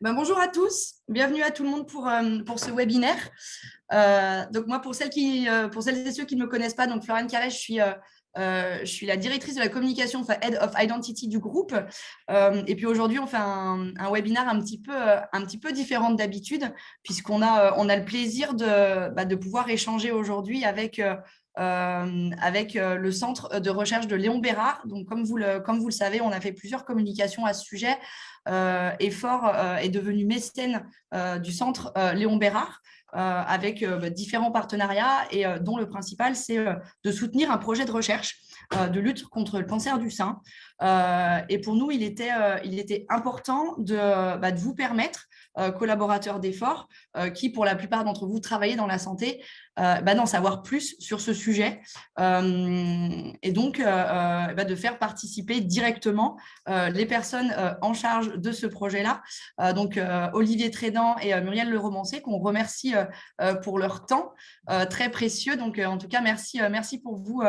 Bonjour à tous, bienvenue à tout le monde pour ce webinaire. Donc moi, pour celles et ceux qui ne me connaissent pas, donc Floriane Carré, je suis la directrice de la communication, enfin Head of Identity du groupe. Et puis aujourd'hui, on fait un webinaire un petit peu différent d'habitude, puisqu'on a le plaisir de pouvoir échanger aujourd'hui avec le centre de recherche de Léon Bérard. Donc, comme vous le savez, on a fait plusieurs communications à ce sujet. Effort est devenu mécène du centre Léon Bérard avec différents partenariats et dont le principal, c'est de soutenir un projet de recherche de lutte contre le cancer du sein. Et pour nous, il était important de vous permettre, collaborateurs d'effort, qui pour la plupart d'entre vous travaillez dans la santé, d'en savoir plus sur ce sujet et donc de faire participer directement les personnes en charge de ce projet-là. Donc Olivier Trédan et Muriel Leromancé, qu'on remercie pour leur temps très précieux. Donc en tout cas, merci pour vous,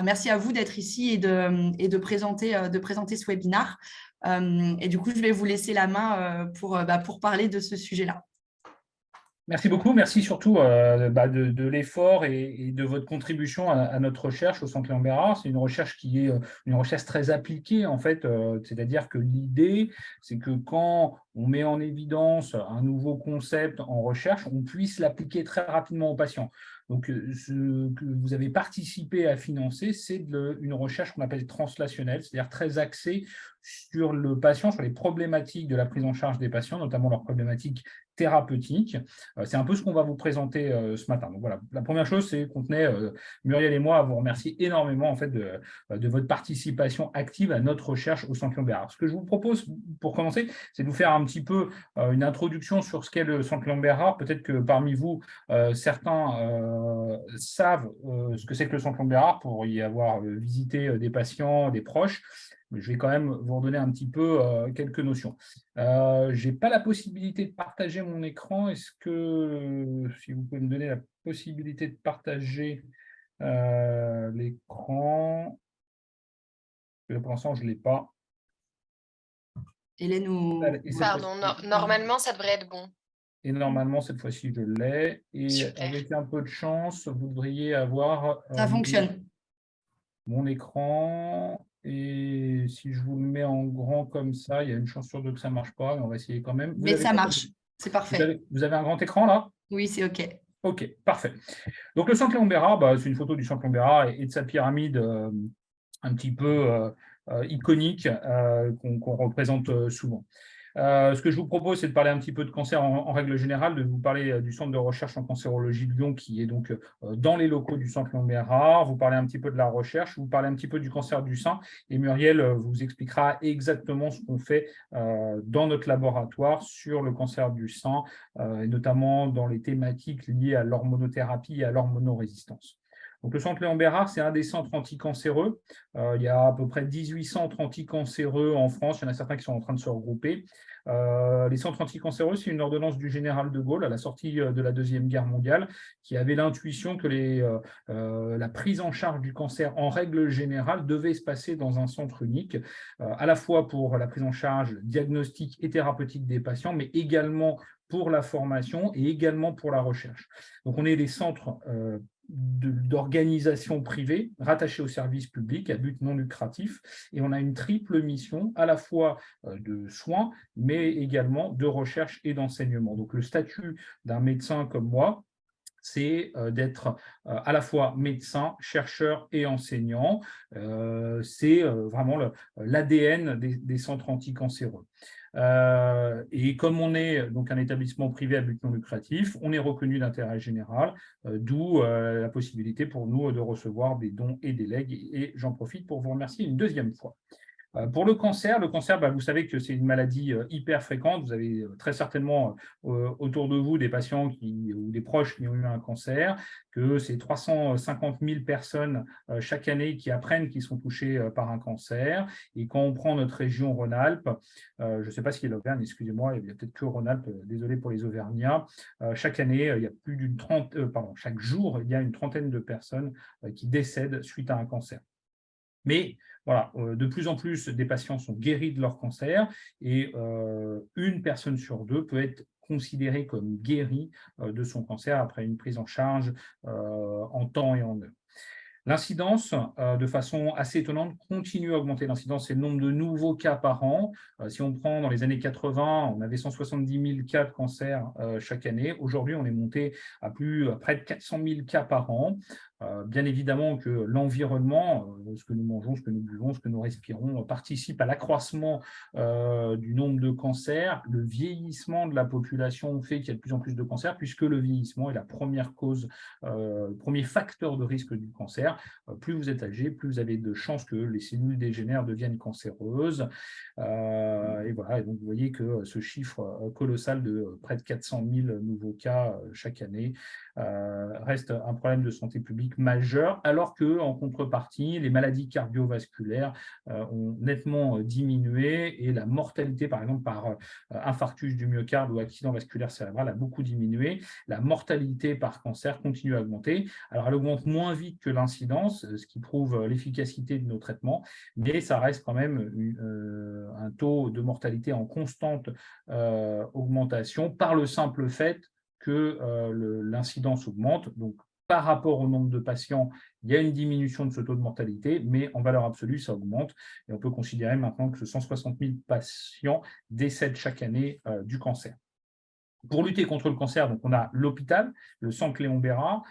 merci à vous d'être ici et de présenter ce webinaire. Et du coup, je vais vous laisser la main pour parler de ce sujet-là. Merci beaucoup, merci surtout de l'effort et de votre contribution à notre recherche au Centre Léon Bérard. C'est une recherche qui est une recherche très appliquée en fait, c'est-à-dire que l'idée, c'est que quand on met en évidence un nouveau concept en recherche, on puisse l'appliquer très rapidement aux patients. Donc, ce que vous avez participé à financer, c'est une recherche qu'on appelle translationnelle, c'est-à-dire très axée sur le patient, sur les problématiques de la prise en charge des patients, notamment leurs problématiques thérapeutiques. C'est un peu ce qu'on va vous présenter ce matin. Donc voilà, la première chose, c'est qu'on tenait, Muriel et moi, à vous remercier énormément en fait, de votre participation active à notre recherche au Centre Léon Bérard. Ce que je vous propose pour commencer, c'est de vous faire un petit peu une introduction sur ce qu'est le Centre Léon Bérard. Peut-être que parmi vous, certains savent ce que c'est que le Centre Léon Bérard pour y avoir visité des patients, des proches. Mais je vais quand même vous redonner un petit peu quelques notions. Je n'ai pas la possibilité de partager mon écran. Est-ce que, si vous pouvez me donner la possibilité de partager l'écran, pour l'instant, je ne l'ai pas. Hélène ou... Pardon, normalement, ça devrait être bon. Et normalement, cette fois-ci, je l'ai. Et Super. avec un peu de chance, vous devriez avoir Ça fonctionne. mon écran. Et si je vous le mets en grand comme ça, il y a une chance sur deux que ça ne marche pas, mais on va essayer quand même. Mais ça marche, c'est parfait. Vous avez un grand écran là? Oui, c'est OK. OK, parfait. Donc le Centre Léon Bérard, c'est une photo du Centre Léon Bérard et de sa pyramide un petit peu iconique qu'on représente souvent. Ce que je vous propose, c'est de parler un petit peu de cancer en règle générale, de vous parler du centre de recherche en cancérologie de Lyon, qui est donc dans les locaux du Centre Léon Bérard, vous parler un petit peu de la recherche, vous parler un petit peu du cancer du sein, et Muriel vous expliquera exactement ce qu'on fait dans notre laboratoire sur le cancer du sein, et notamment dans les thématiques liées à l'hormonothérapie et à l'hormonorésistance. Donc, le Centre Léon Bérard, c'est un des centres anticancéreux. Il y a à peu près 18 centres anticancéreux en France. Il y en a certains qui sont en train de se regrouper. Les centres anticancéreux, c'est une ordonnance du général de Gaulle à la sortie de la Deuxième Guerre mondiale qui avait l'intuition que la prise en charge du cancer en règle générale devait se passer dans un centre unique, à la fois pour la prise en charge diagnostique et thérapeutique des patients, mais également pour la formation et également pour la recherche. Donc, on est des centres d'organisations privées rattachées au service public à but non lucratif et on a une triple mission à la fois de soins mais également de recherche et d'enseignement. Donc le statut d'un médecin comme moi, c'est d'être à la fois médecin, chercheur et enseignant. C'est vraiment l'ADN des centres anticancéreux. Et comme on est donc un établissement privé à but non lucratif, on est reconnu d'intérêt général, d'où la possibilité pour nous de recevoir des dons et des legs. Et j'en profite pour vous remercier une deuxième fois. Pour le cancer, vous savez que c'est une maladie hyper fréquente. Vous avez très certainement autour de vous des patients ou des proches qui ont eu un cancer, que c'est 350 000 personnes chaque année qui apprennent qu'ils sont touchés par un cancer. Et quand on prend notre région Rhône-Alpes, je ne sais pas ce qu'il y a l'Auvergne, excusez-moi, il y a peut-être que Rhône-Alpes, désolé pour les Auvergnats, chaque année, il y a chaque jour, il y a une trentaine de personnes qui décèdent suite à un cancer. Mais voilà, de plus en plus, des patients sont guéris de leur cancer et une personne sur deux peut être considérée comme guérie de son cancer après une prise en charge en temps et en heure. L'incidence, de façon assez étonnante, continue à augmenter. L'incidence, c'est le nombre de nouveaux cas par an. Si on prend dans les années 80, on avait 170 000 cas de cancer chaque année. Aujourd'hui, on est monté à près de 400 000 cas par an. Bien évidemment que l'environnement, ce que nous mangeons, ce que nous buvons, ce que nous respirons, participe à l'accroissement du nombre de cancers. Le vieillissement de la population fait qu'il y a de plus en plus de cancers, puisque le vieillissement est la première cause, le premier facteur de risque du cancer. Plus vous êtes âgé, plus vous avez de chances que les cellules dégénèrent, deviennent cancéreuses. Et voilà, et donc vous voyez que ce chiffre colossal de près de 400 000 nouveaux cas chaque année reste un problème de santé publique majeur, alors qu'en contrepartie, les maladies cardiovasculaires ont nettement diminué et la mortalité, par exemple, par infarctus du myocarde ou accident vasculaire cérébral a beaucoup diminué. La mortalité par cancer continue à augmenter. Alors, elle augmente moins vite que l'incidence, ce qui prouve l'efficacité de nos traitements, mais ça reste quand même un taux de mortalité en constante augmentation par le simple fait que l'incidence augmente. Donc, par rapport au nombre de patients, il y a une diminution de ce taux de mortalité, mais en valeur absolue, ça augmente. Et on peut considérer maintenant que 160 000 patients décèdent chaque année du cancer. Pour lutter contre le cancer, donc on a l'hôpital, le centre Léon Bérard,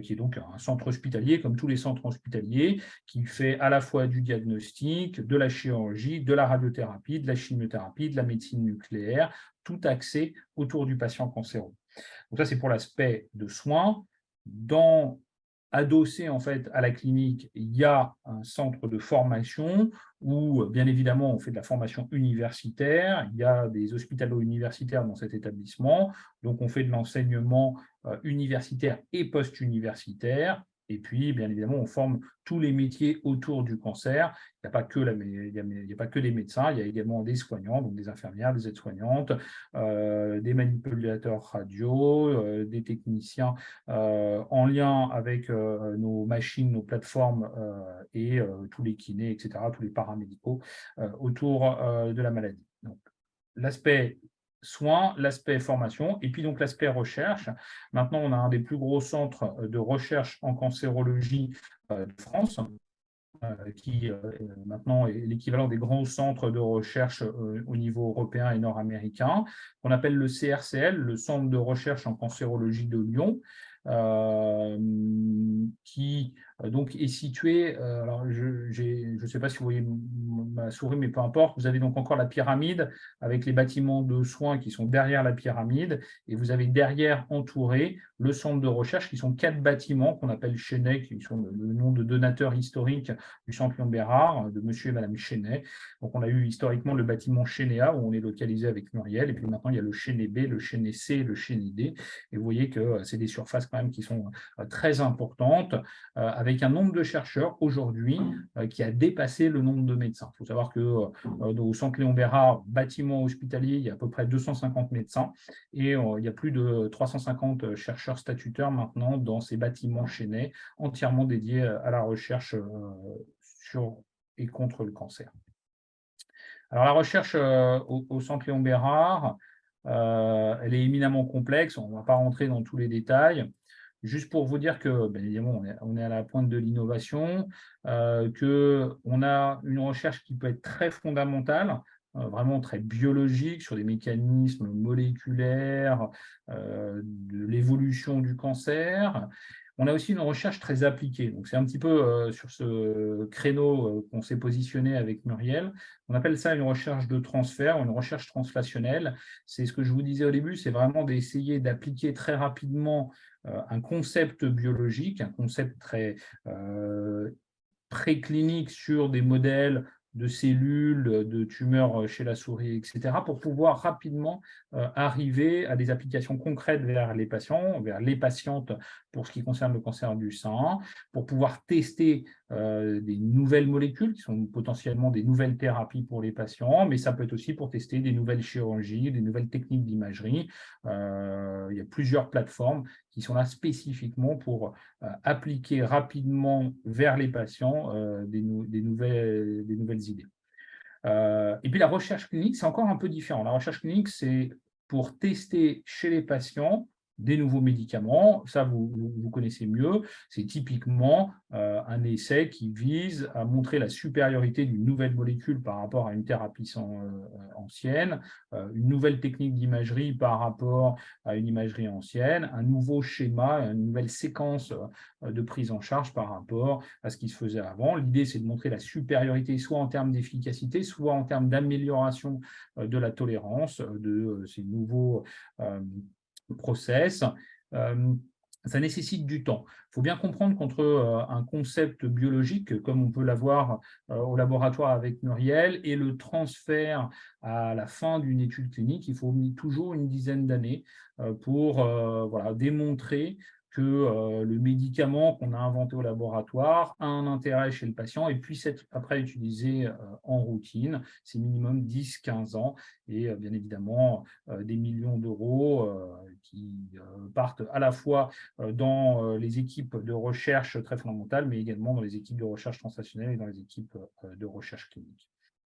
qui est donc un centre hospitalier, comme tous les centres hospitaliers, qui fait à la fois du diagnostic, de la chirurgie, de la radiothérapie, de la chimiothérapie, de la médecine nucléaire, tout axé autour du patient cancéreux. Donc ça, c'est pour l'aspect de soins. Adossé en fait à la clinique, il y a un centre de formation où, bien évidemment, on fait de la formation universitaire. Il y a des hospitalo-universitaires dans cet établissement. Donc, on fait de l'enseignement universitaire et post-universitaire. Et puis, bien évidemment, on forme tous les métiers autour du cancer. Il n'y a pas que il y a pas que les médecins, il y a également des soignants, donc des infirmières, des aides-soignantes, des manipulateurs radio, des techniciens en lien avec nos machines, nos plateformes et tous les kinés, etc., tous les paramédicaux autour de la maladie. Donc, l'aspect soins, l'aspect formation, et puis donc l'aspect recherche. Maintenant, on a un des plus gros centres de recherche en cancérologie de France, qui maintenant est l'équivalent des grands centres de recherche au niveau européen et nord-américain, qu'on appelle le CRCL, le Centre de recherche en cancérologie de Lyon, qui donc est situé, alors je ne sais pas si vous voyez ma souris, mais peu importe, vous avez donc encore la pyramide avec les bâtiments de soins qui sont derrière la pyramide, et vous avez derrière entouré le centre de recherche, qui sont 4 bâtiments qu'on appelle Chenet, qui sont le nom de donateurs historiques du centre Léon Bérard, de monsieur et madame Chenet. Donc on a eu historiquement le bâtiment Chenet A, où on est localisé avec Muriel, et puis maintenant il y a le Chenet B, le Chenet C et le Chenet D, et vous voyez que c'est des surfaces quand même qui sont très importantes, avec un nombre de chercheurs aujourd'hui qui a dépassé le nombre de médecins. Il faut savoir que au centre Léon Bérard, bâtiment hospitalier, il y a à peu près 250 médecins, et il y a plus de 350 chercheurs statutaires maintenant dans ces bâtiments Chenet, entièrement dédiés à la recherche sur et contre le cancer. Alors la recherche au centre Léon Bérard, elle est éminemment complexe, on ne va pas rentrer dans tous les détails. Juste pour vous dire que, bien évidemment, on est à la pointe de l'innovation, qu'on a une recherche qui peut être très fondamentale, vraiment très biologique, sur des mécanismes moléculaires, de l'évolution du cancer. On a aussi une recherche très appliquée. Donc, c'est un petit peu sur ce créneau qu'on s'est positionné avec Muriel. On appelle ça une recherche de transfert ou une recherche translationnelle. C'est ce que je vous disais au début, c'est vraiment d'essayer d'appliquer très rapidement un concept biologique, un concept très préclinique sur des modèles de cellules, de tumeurs chez la souris, etc., pour pouvoir rapidement arriver à des applications concrètes vers les patients, vers les patientes pour ce qui concerne le cancer du sein, pour pouvoir tester des nouvelles molécules qui sont potentiellement des nouvelles thérapies pour les patients, mais ça peut être aussi pour tester des nouvelles chirurgies, des nouvelles techniques d'imagerie. Il y a plusieurs plateformes qui sont là spécifiquement pour appliquer rapidement vers les patients des nouvelles idées. Et puis la recherche clinique, c'est encore un peu différent. La recherche clinique, c'est pour tester chez les patients des nouveaux médicaments. Ça, vous connaissez mieux. C'est typiquement un essai qui vise à montrer la supériorité d'une nouvelle molécule par rapport à une thérapie ancienne, une nouvelle technique d'imagerie par rapport à une imagerie ancienne, un nouveau schéma, une nouvelle séquence de prise en charge par rapport à ce qui se faisait avant. L'idée, c'est de montrer la supériorité soit en termes d'efficacité, soit en termes d'amélioration de la tolérance de ces nouveaux process. Ça nécessite du temps. Il faut bien comprendre qu'entre un concept biologique, comme on peut l'avoir au laboratoire avec Muriel, et le transfert à la fin d'une étude clinique, il faut toujours une dizaine d'années pour démontrer que le médicament qu'on a inventé au laboratoire a un intérêt chez le patient et puisse être après utilisé en routine. C'est minimum 10-15 ans et bien évidemment des millions d'euros qui partent à la fois dans les équipes de recherche très fondamentales, mais également dans les équipes de recherche translationnelle et dans les équipes de recherche clinique.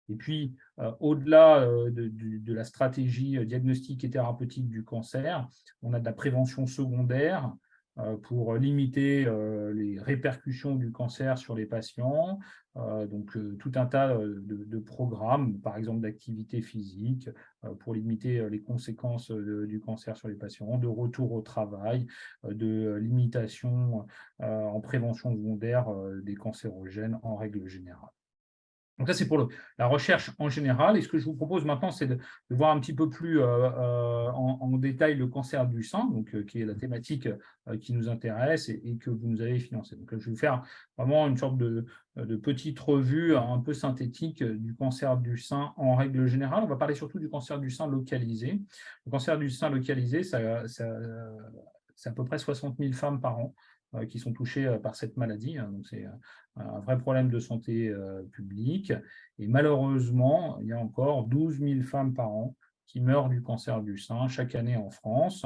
Et puis, au-delà de la stratégie diagnostique et thérapeutique du cancer, on a de la prévention secondaire pour limiter les répercussions du cancer sur les patients. Donc, tout un tas de programmes, par exemple d'activité physique, pour limiter les conséquences du cancer sur les patients, de retour au travail, de limitation en prévention secondaire des cancérogènes en règle générale. Donc ça, c'est pour la recherche en général. Et ce que je vous propose maintenant, c'est de voir un petit peu plus en détail le cancer du sein, donc, qui est la thématique qui nous intéresse et que vous nous avez financé. Donc, je vais vous faire vraiment une sorte de petite revue un peu synthétique du cancer du sein en règle générale. On va parler surtout du cancer du sein localisé. Le cancer du sein localisé, c'est à peu près 60 000 femmes par an qui sont touchées par cette maladie. Donc, c'est un vrai problème de santé publique. Et malheureusement, il y a encore 12 000 femmes par an qui meurent du cancer du sein chaque année en France.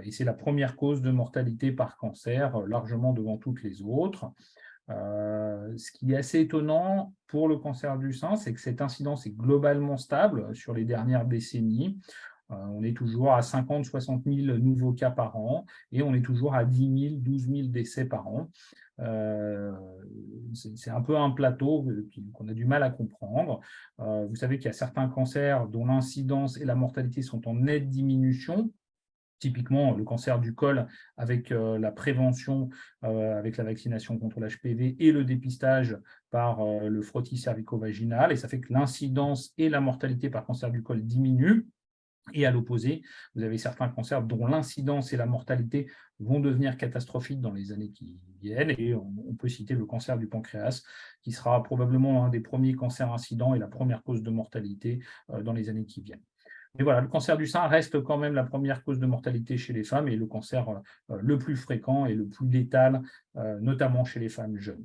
Et c'est la première cause de mortalité par cancer, largement devant toutes les autres. Ce qui est assez étonnant pour le cancer du sein, c'est que cette incidence est globalement stable sur les dernières décennies. On est toujours à 50-60 000 nouveaux cas par an et on est toujours à 10 000, 12 000 décès par an. C'est un peu un plateau qu'on a du mal à comprendre. Vous savez qu'il y a certains cancers dont l'incidence et la mortalité sont en nette diminution. Typiquement, le cancer du col avec la prévention, avec la vaccination contre l'HPV et le dépistage par le frottis cervico-vaginal. Et ça fait que l'incidence et la mortalité par cancer du col diminuent. Et à l'opposé, vous avez certains cancers dont l'incidence et la mortalité vont devenir catastrophiques dans les années qui viennent. Et on peut citer le cancer du pancréas, qui sera probablement un des premiers cancers incidents et la première cause de mortalité dans les années qui viennent. Mais voilà, le cancer du sein reste quand même la première cause de mortalité chez les femmes et le cancer le plus fréquent et le plus létal, notamment chez les femmes jeunes.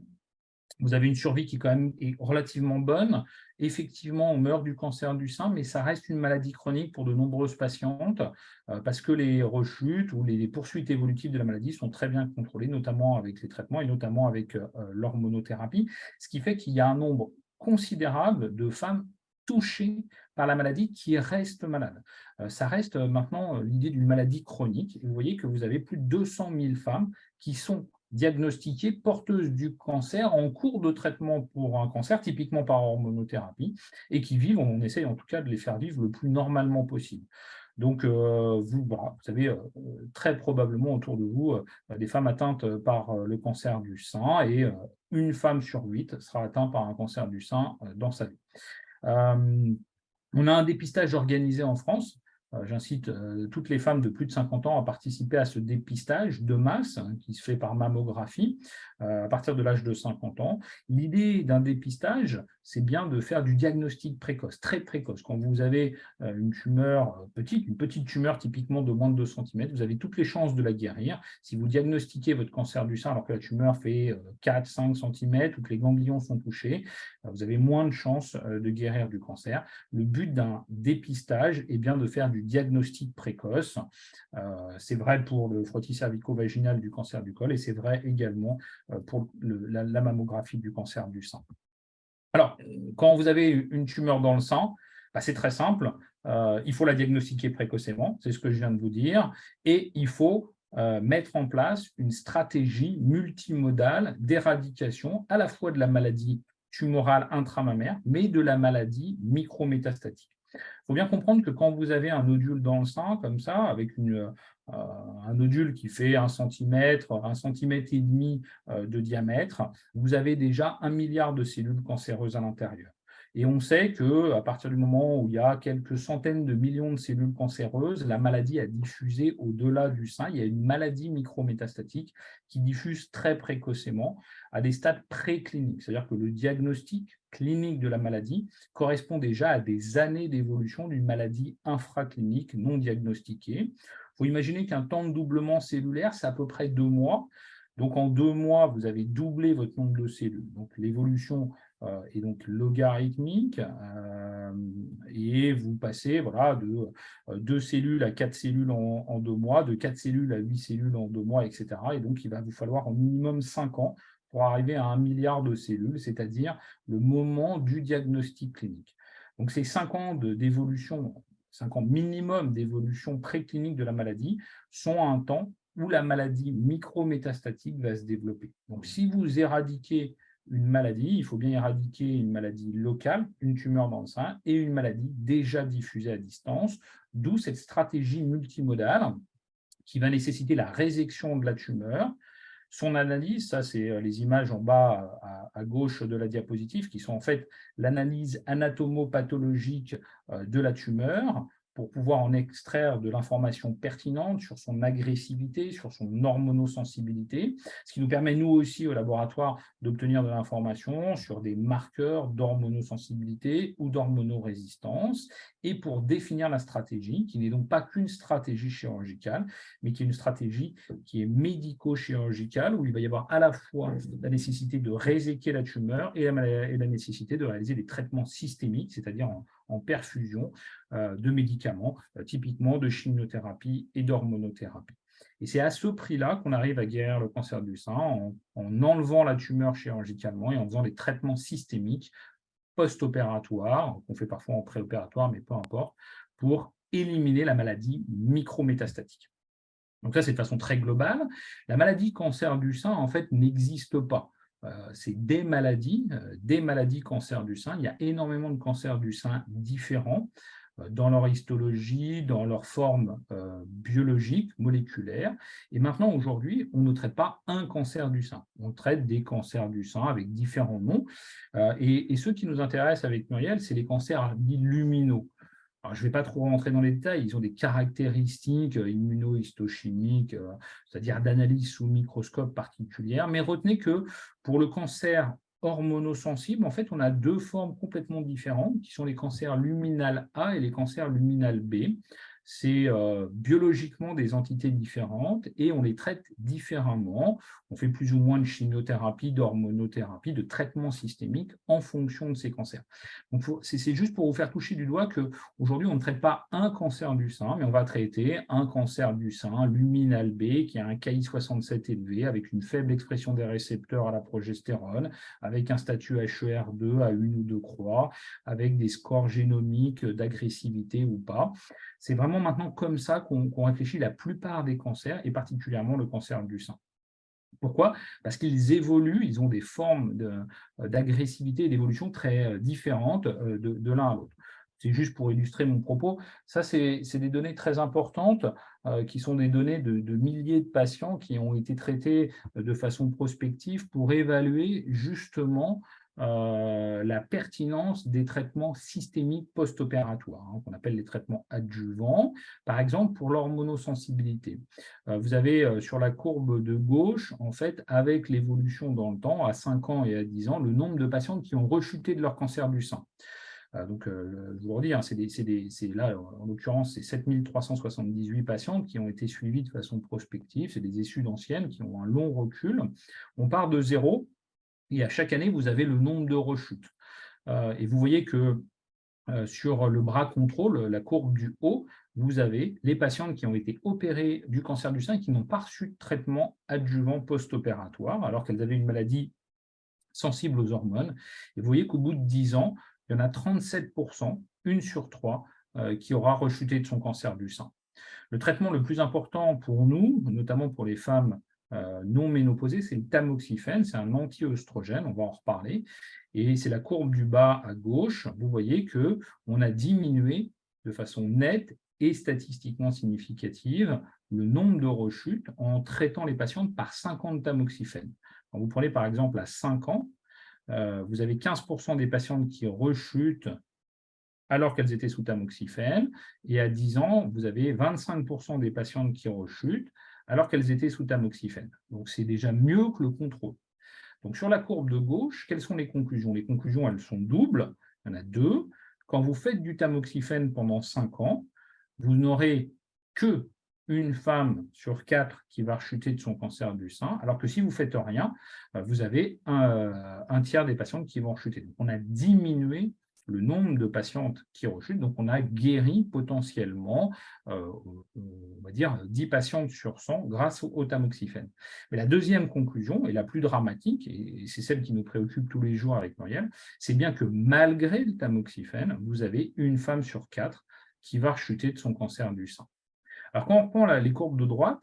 Vous avez une survie qui quand même est relativement bonne. Effectivement, on meurt du cancer du sein, mais ça reste une maladie chronique pour de nombreuses patientes parce que les rechutes ou les poursuites évolutives de la maladie sont très bien contrôlées, notamment avec les traitements et notamment avec l'hormonothérapie, ce qui fait qu'il y a un nombre considérable de femmes touchées par la maladie qui restent malades. Ça reste maintenant l'idée d'une maladie chronique. Et vous voyez que vous avez plus de 200 000 femmes qui sont diagnostiquées porteuses du cancer en cours de traitement pour un cancer, typiquement par hormonothérapie, et qui vivent, on essaye en tout cas de les faire vivre le plus normalement possible. Donc, vous avez très probablement autour de vous des femmes atteintes par le cancer du sein et une femme sur 8 sera atteinte par un cancer du sein dans sa vie. On a un dépistage organisé en France. J'incite toutes les femmes de plus de 50 ans à participer à ce dépistage de masse qui se fait par mammographie à partir de l'âge de 50 ans. L'idée d'un dépistage, c'est bien de faire du diagnostic précoce, très précoce. Quand vous avez une tumeur petite, une petite tumeur typiquement de moins de 2 cm, vous avez toutes les chances de la guérir. Si vous diagnostiquez votre cancer du sein alors que la tumeur fait 4-5 cm ou que les ganglions sont touchés, vous avez moins de chances de guérir du cancer. Le but d'un dépistage est bien de faire du diagnostic précoce. C'est vrai pour le frottis cervico-vaginal du cancer du col et c'est vrai également pour la mammographie du cancer du sein. Alors, quand vous avez une tumeur dans le sang, c'est très simple. Il faut la diagnostiquer précocement, c'est ce que je viens de vous dire, et il faut mettre en place une stratégie multimodale d'éradication à la fois de la maladie tumorale intramammaire, mais de la maladie micrométastatique. Il faut bien comprendre que quand vous avez un nodule dans le sein, comme ça, avec un nodule qui fait 1 cm, 1,5 cm de diamètre, vous avez déjà 1 milliard de cellules cancéreuses à l'intérieur. Et on sait qu'à partir du moment où il y a quelques centaines de millions de cellules cancéreuses, la maladie a diffusé au-delà du sein. Il y a une maladie micrométastatique qui diffuse très précocement à des stades précliniques. C'est-à-dire que le diagnostic clinique de la maladie correspond déjà à des années d'évolution d'une maladie infraclinique non diagnostiquée. Il faut imaginer qu'un temps de doublement cellulaire, c'est à peu près 2 mois. Donc, en 2 mois, vous avez doublé votre nombre de cellules. Donc, l'évolution est donc logarithmique et vous passez de 2 cellules à 4 cellules en 2 mois, de 4 cellules à 8 cellules en 2 mois, etc. Et donc, il va vous falloir au minimum 5 ans pour arriver à 1 milliard de cellules, c'est-à-dire le moment du diagnostic clinique. Donc, ces 5 ans d'évolution, 5 ans minimum d'évolution préclinique de la maladie sont un temps où la maladie micrométastatique va se développer. Donc, si vous éradiquez une maladie, il faut bien éradiquer une maladie locale, une tumeur dans le sein, et une maladie déjà diffusée à distance, d'où cette stratégie multimodale qui va nécessiter la résection de la tumeur. Son analyse, ça c'est les images en bas à gauche de la diapositive, qui sont en fait l'analyse anatomopathologique de la tumeur, pour pouvoir en extraire de l'information pertinente sur son agressivité, sur son hormonosensibilité, ce qui nous permet, nous aussi, au laboratoire, d'obtenir de l'information sur des marqueurs d'hormonosensibilité ou d'hormonorésistance, et pour définir la stratégie, qui n'est donc pas qu'une stratégie chirurgicale, mais qui est une stratégie qui est médico-chirurgicale, où il va y avoir à la fois la nécessité de réséquer la tumeur et la nécessité de réaliser des traitements systémiques, c'est-à-dire en perfusion de médicaments, typiquement de chimiothérapie et d'hormonothérapie. Et c'est à ce prix-là qu'on arrive à guérir le cancer du sein, en enlevant la tumeur chirurgicalement et en faisant des traitements systémiques post-opératoires, qu'on fait parfois en préopératoire, mais peu importe, pour éliminer la maladie micrométastatique. Donc ça, c'est de façon très globale. La maladie cancer du sein, en fait, n'existe pas. C'est des maladies cancer du sein. Il y a énormément de cancers du sein différents dans leur histologie, dans leur forme biologique, moléculaire. Et maintenant, aujourd'hui, on ne traite pas un cancer du sein. On traite des cancers du sein avec différents noms. Et ceux qui nous intéressent avec Muriel, c'est les cancers dits luminaux. Alors, je ne vais pas trop rentrer dans les détails, ils ont des caractéristiques immunohistochimiques, c'est-à-dire d'analyse sous microscope particulière, mais retenez que pour le cancer hormonosensible, en fait, on a 2 formes complètement différentes, qui sont les cancers luminal A et les cancers luminal B. C'est biologiquement des entités différentes et on les traite différemment. On fait plus ou moins de chimiothérapie, d'hormonothérapie, de traitement systémique en fonction de ces cancers. Donc, c'est juste pour vous faire toucher du doigt qu'aujourd'hui, on ne traite pas un cancer du sein, mais on va traiter un cancer du sein luminal B qui a un Ki67 élevé, avec une faible expression des récepteurs à la progestérone, avec un statut HER2 à 1 ou 2 croix, avec des scores génomiques d'agressivité ou pas. C'est vraiment maintenant comme ça qu'on réfléchit la plupart des cancers, et particulièrement le cancer du sein. Pourquoi? Parce qu'ils évoluent, ils ont des formes d'agressivité et d'évolution très différentes de l'un à l'autre. C'est juste pour illustrer mon propos. Ça, c'est des données très importantes qui sont des données de milliers de patients qui ont été traités de façon prospective pour évaluer justement la pertinence des traitements systémiques post-opératoires, qu'on appelle les traitements adjuvants, par exemple pour l'hormonosensibilité. Vous avez sur la courbe de gauche, en fait, avec l'évolution dans le temps, à 5 ans et à 10 ans, le nombre de patientes qui ont rechuté de leur cancer du sein. Donc, je vous redis, c'est là, en l'occurrence, c'est 7378 patientes qui ont été suivies de façon prospective. C'est des issues d'anciennes qui ont un long recul. On part de zéro et à chaque année, vous avez le nombre de rechutes. Et vous voyez que sur le bras contrôle, la courbe du haut, vous avez les patientes qui ont été opérées du cancer du sein et qui n'ont pas reçu de traitement adjuvant post-opératoire, alors qu'elles avaient une maladie sensible aux hormones. Et vous voyez qu'au bout de 10 ans, il y en a 37%, 1 sur 3, qui aura rechuté de son cancer du sein. Le traitement le plus important pour nous, notamment pour les femmes non ménopausées, c'est le tamoxifène, c'est un anti-œstrogène, on va en reparler. Et c'est la courbe du bas à gauche. Vous voyez qu'on a diminué de façon nette et statistiquement significative le nombre de rechutes en traitant les patientes par 5 ans de tamoxifène. Quand vous prenez par exemple à 5 ans, vous avez 15% des patientes qui rechutent alors qu'elles étaient sous tamoxifène, et à 10 ans, vous avez 25% des patientes qui rechutent alors qu'elles étaient sous tamoxifène. Donc, c'est déjà mieux que le contrôle. Donc, sur la courbe de gauche, quelles sont les conclusions? Les conclusions, elles sont doubles. Il y en a deux. Quand vous faites du tamoxifène pendant 5 ans, vous n'aurez que une femme sur 4 qui va rechuter de son cancer du sein, alors que si vous ne faites rien, vous avez un tiers des patientes qui vont rechuter. Donc, on a diminué le nombre de patientes qui rechutent, donc on a guéri potentiellement, on va dire, 10 patientes sur 100 grâce au tamoxifène. Mais la deuxième conclusion, et la plus dramatique, et c'est celle qui nous préoccupe tous les jours avec Muriel, c'est bien que malgré le tamoxifène, vous avez une femme sur 4 qui va rechuter de son cancer du sein. Alors quand on reprend les courbes de droite,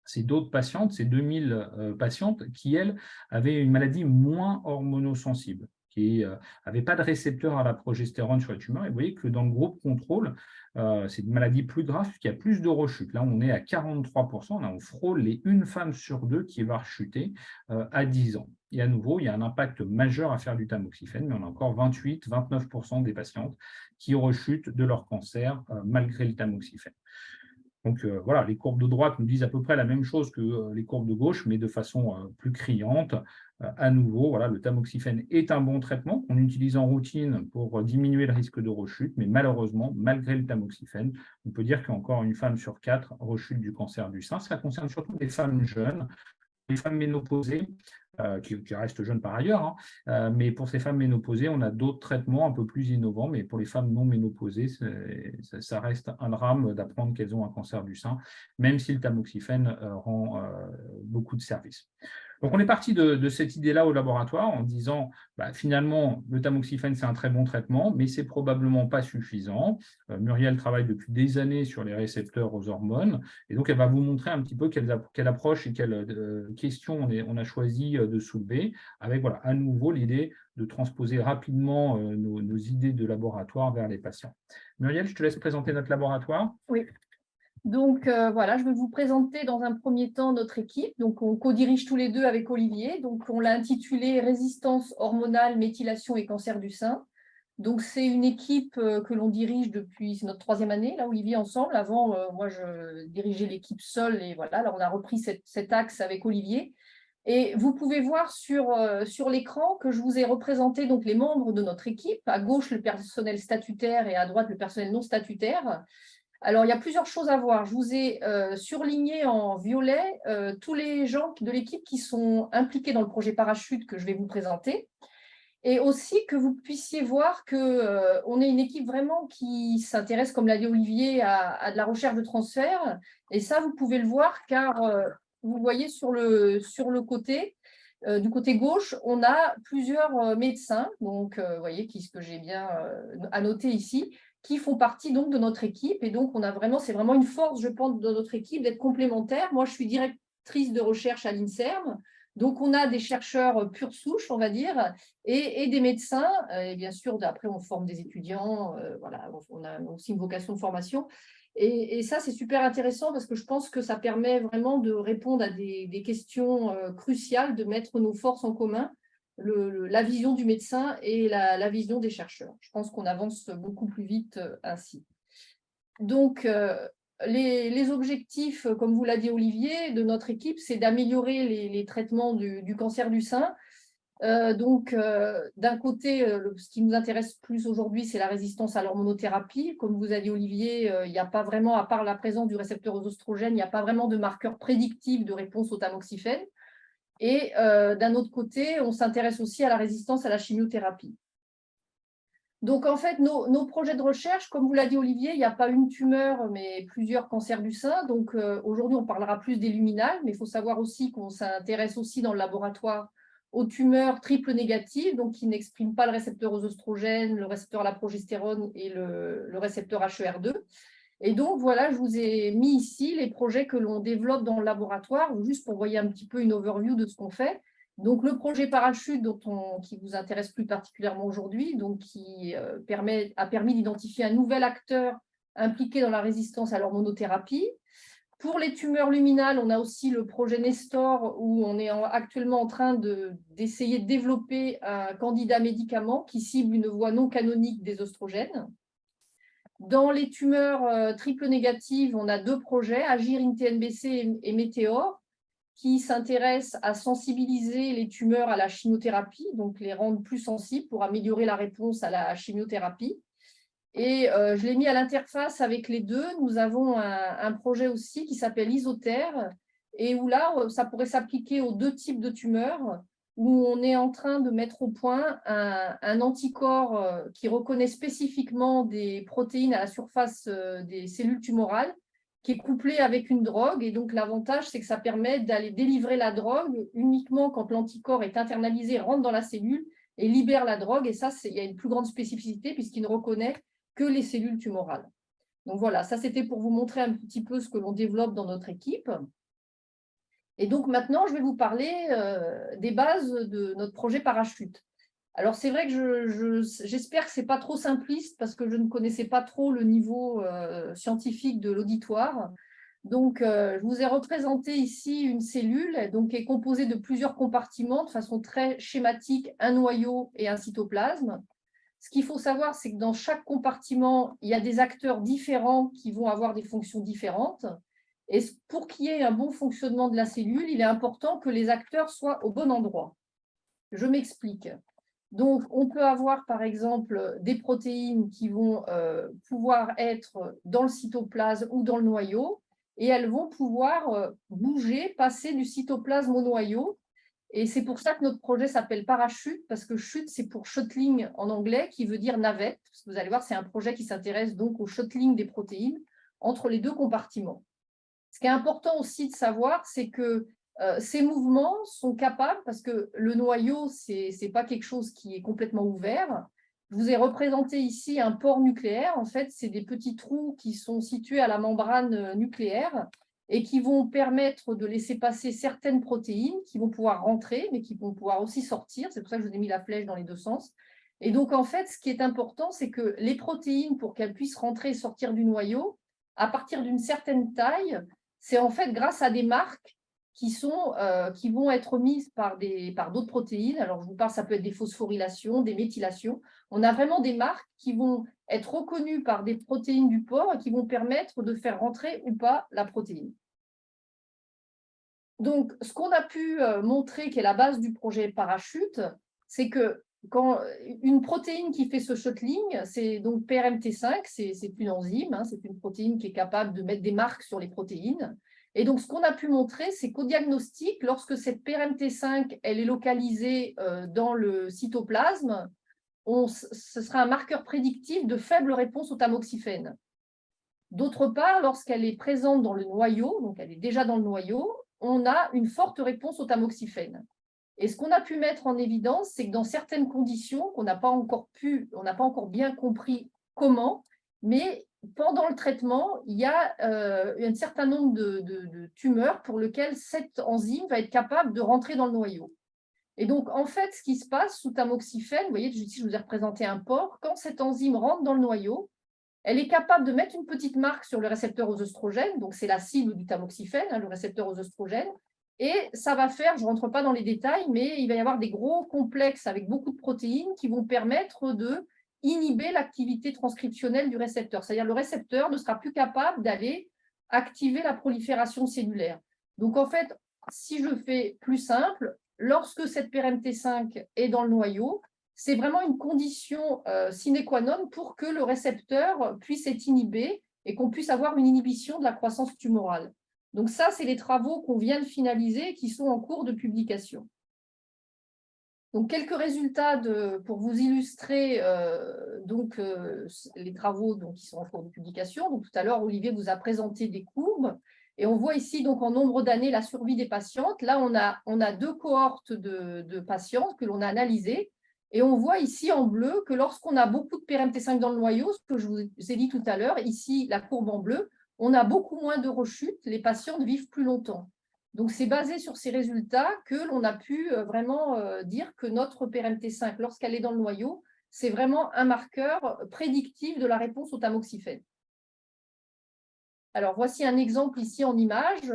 c'est d'autres patientes, c'est 2000 patientes qui, elles, avaient une maladie moins hormonosensible, qui n'avaient pas de récepteur à la progestérone sur les tumeurs. Et vous voyez que dans le groupe contrôle, c'est une maladie plus grave puisqu'il y a plus de rechutes. Là, on est à 43%, là, on frôle les 1 femme sur 2 qui va rechuter à 10 ans. Et à nouveau, il y a un impact majeur à faire du tamoxifène, mais on a encore 28-29% des patientes qui rechutent de leur cancer malgré le tamoxifène. Donc voilà, les courbes de droite nous disent à peu près la même chose que les courbes de gauche, mais de façon plus criante. À nouveau, voilà, le tamoxifène est un bon traitement qu'on utilise en routine pour diminuer le risque de rechute, mais malheureusement, malgré le tamoxifène, on peut dire qu'encore une femme sur 4 rechute du cancer du sein. Ça concerne surtout les femmes jeunes, les femmes ménopausées, qui restent jeunes par ailleurs, mais pour ces femmes ménopausées, on a d'autres traitements un peu plus innovants, mais pour les femmes non ménopausées, ça reste un drame d'apprendre qu'elles ont un cancer du sein, même si le tamoxifène rend beaucoup de services. Donc, on est parti de cette idée-là au laboratoire en disant, finalement, le tamoxifène, c'est un très bon traitement, mais ce n'est probablement pas suffisant. Muriel travaille depuis des années sur les récepteurs aux hormones, et donc elle va vous montrer un petit peu quelle approche et quelle question on a choisi de soulever, avec voilà, à nouveau l'idée de transposer rapidement nos idées de laboratoire vers les patients. Muriel, je te laisse présenter notre laboratoire. Oui. Donc, voilà, je vais vous présenter dans un premier temps notre équipe. Donc, on co-dirige tous les deux avec Olivier. Donc, on l'a intitulé « Résistance hormonale, méthylation et cancer du sein ». Donc, c'est une équipe que l'on dirige depuis, c'est notre 3e année, là, Olivier, ensemble. Avant, moi, je dirigeais l'équipe seule et voilà, alors on a repris cet axe avec Olivier. Et vous pouvez voir sur l'écran que je vous ai représenté donc, les membres de notre équipe. À gauche, le personnel statutaire et à droite, le personnel non statutaire. Alors, il y a plusieurs choses à voir. Je vous ai surligné en violet tous les gens de l'équipe qui sont impliqués dans le projet Parachute que je vais vous présenter. Et aussi que vous puissiez voir qu'on est une équipe vraiment qui s'intéresse, comme l'a dit Olivier, à de la recherche de transfert. Et ça, vous pouvez le voir car vous voyez sur le côté, du côté gauche, on a plusieurs médecins, donc vous voyez ce que j'ai bien annoté ici, qui font partie donc de notre équipe. Et donc, c'est vraiment une force, je pense, de notre équipe d'être complémentaires. Moi, je suis directrice de recherche à l'INSERM. Donc, on a des chercheurs pure souche, on va dire, et des médecins. Et bien sûr, après, on forme des étudiants. Voilà, on a aussi une vocation de formation. Et ça, c'est super intéressant parce que je pense que ça permet vraiment de répondre à des questions cruciales, de mettre nos forces en commun la vision du médecin et la vision des chercheurs. Je pense qu'on avance beaucoup plus vite ainsi. Donc, les objectifs, comme vous l'a dit Olivier, de notre équipe, c'est d'améliorer les traitements du cancer du sein. D'un côté, ce qui nous intéresse plus aujourd'hui, c'est la résistance à l'hormonothérapie. Comme vous a dit Olivier, il n'y a pas vraiment, à part la présence du récepteur aux oestrogènes, il n'y a pas vraiment de marqueur prédictif de réponse au tamoxifène. Et d'un autre côté, on s'intéresse aussi à la résistance à la chimiothérapie. Donc, en fait, nos projets de recherche, comme vous l'a dit Olivier, il n'y a pas une tumeur, mais plusieurs cancers du sein. Donc, aujourd'hui, on parlera plus des luminales, mais il faut savoir aussi qu'on s'intéresse aussi dans le laboratoire aux tumeurs triples négatives, donc qui n'expriment pas le récepteur aux oestrogènes, le récepteur à la progestérone et le récepteur HER2. Et donc, voilà, je vous ai mis ici les projets que l'on développe dans le laboratoire, juste pour voir un petit peu une overview de ce qu'on fait. Donc, le projet Parachute, qui vous intéresse plus particulièrement aujourd'hui, qui a permis d'identifier un nouvel acteur impliqué dans la résistance à l'hormonothérapie. Pour les tumeurs luminales, on a aussi le projet Nestor, où on est actuellement en train d'essayer de développer un candidat médicament qui cible une voie non canonique des oestrogènes. Dans les tumeurs triple négatives, on a 2 projets, Agir INTNBC et Météor, qui s'intéressent à sensibiliser les tumeurs à la chimiothérapie, donc les rendre plus sensibles pour améliorer la réponse à la chimiothérapie. Et je l'ai mis à l'interface avec les deux. Nous avons un projet aussi qui s'appelle Isotère, et où là, ça pourrait s'appliquer aux 2 types de tumeurs, où on est en train de mettre au point un anticorps qui reconnaît spécifiquement des protéines à la surface des cellules tumorales, qui est couplé avec une drogue. Et donc, l'avantage, c'est que ça permet d'aller délivrer la drogue uniquement quand l'anticorps est internalisé, rentre dans la cellule et libère la drogue. Et ça, il y a une plus grande spécificité puisqu'il ne reconnaît que les cellules tumorales. Donc voilà, ça c'était pour vous montrer un petit peu ce que l'on développe dans notre équipe. Et donc maintenant, je vais vous parler des bases de notre projet Parachute. Alors c'est vrai que j'espère que ce n'est pas trop simpliste parce que je ne connaissais pas trop le niveau scientifique de l'auditoire. Donc je vous ai représenté ici une cellule qui est composée de plusieurs compartiments de façon très schématique, un noyau et un cytoplasme. Ce qu'il faut savoir, c'est que dans chaque compartiment, il y a des acteurs différents qui vont avoir des fonctions différentes. Et pour qu'il y ait un bon fonctionnement de la cellule, il est important que les acteurs soient au bon endroit. Je m'explique. Donc, on peut avoir, par exemple, des protéines qui vont pouvoir être dans le cytoplasme ou dans le noyau, et elles vont pouvoir bouger, passer du cytoplasme au noyau. Et c'est pour ça que notre projet s'appelle Parachute, parce que chute, c'est pour shuttling en anglais, qui veut dire navette. Parce que vous allez voir, c'est un projet qui s'intéresse donc au shuttling des protéines entre les 2 compartiments. Ce qui est important aussi de savoir, c'est que ces mouvements sont capables, parce que le noyau, ce n'est pas quelque chose qui est complètement ouvert. Je vous ai représenté ici un pore nucléaire. En fait, c'est des petits trous qui sont situés à la membrane nucléaire et qui vont permettre de laisser passer certaines protéines qui vont pouvoir rentrer, mais qui vont pouvoir aussi sortir. C'est pour ça que je vous ai mis la flèche dans les 2 sens. Et donc, en fait, ce qui est important, c'est que les protéines, pour qu'elles puissent rentrer et sortir du noyau, à partir d'une certaine taille, c'est en fait grâce à des marques qui vont être mises par d'autres protéines. Alors, je vous parle, ça peut être des phosphorylations, des méthylations. On a vraiment des marques qui vont être reconnues par des protéines du pore et qui vont permettre de faire rentrer ou pas la protéine. Donc, ce qu'on a pu montrer, qui est la base du projet Parachute, c'est que quand une protéine qui fait ce shuttling, c'est donc PRMT5, c'est une enzyme, c'est une protéine qui est capable de mettre des marques sur les protéines. Et donc, ce qu'on a pu montrer, c'est qu'au diagnostic, lorsque cette PRMT5 elle est localisée dans le cytoplasme, ce sera un marqueur prédictif de faible réponse au tamoxifène. D'autre part, lorsqu'elle est présente dans le noyau, donc elle est déjà dans le noyau, on a une forte réponse au tamoxifène. Et ce qu'on a pu mettre en évidence, c'est que dans certaines conditions, on n'a pas encore bien compris comment, mais pendant le traitement, il y a un certain nombre de tumeurs pour lesquelles cette enzyme va être capable de rentrer dans le noyau. Et donc, en fait, ce qui se passe sous tamoxifène, vous voyez, ici, je vous ai représenté un pore, quand cette enzyme rentre dans le noyau, elle est capable de mettre une petite marque sur le récepteur aux oestrogènes, donc c'est la cible du tamoxifène, le récepteur aux oestrogènes, Et ça va faire, je ne rentre pas dans les détails, mais il va y avoir des gros complexes avec beaucoup de protéines qui vont permettre de inhiber l'activité transcriptionnelle du récepteur. C'est-à-dire le récepteur ne sera plus capable d'aller activer la prolifération cellulaire. Donc en fait, si je fais plus simple, lorsque cette PRMT5 est dans le noyau, c'est vraiment une condition sine qua non pour que le récepteur puisse être inhibé et qu'on puisse avoir une inhibition de la croissance tumorale. Donc ça, c'est les travaux qu'on vient de finaliser et qui sont en cours de publication. Donc quelques résultats pour vous illustrer les travaux qui sont en cours de publication. Donc tout à l'heure, Olivier vous a présenté des courbes. Et on voit ici, donc, en nombre d'années, la survie des patientes. Là, on a 2 cohortes de patientes que l'on a analysées. Et on voit ici en bleu que lorsqu'on a beaucoup de PRMT5 dans le noyau, ce que je vous ai dit tout à l'heure, ici, la courbe en bleu, on a beaucoup moins de rechutes. Les patientes vivent plus longtemps. Donc, c'est basé sur ces résultats que l'on a pu vraiment dire que notre PRMT5, lorsqu'elle est dans le noyau, c'est vraiment un marqueur prédictif de la réponse au tamoxifène. Alors, voici un exemple ici en image.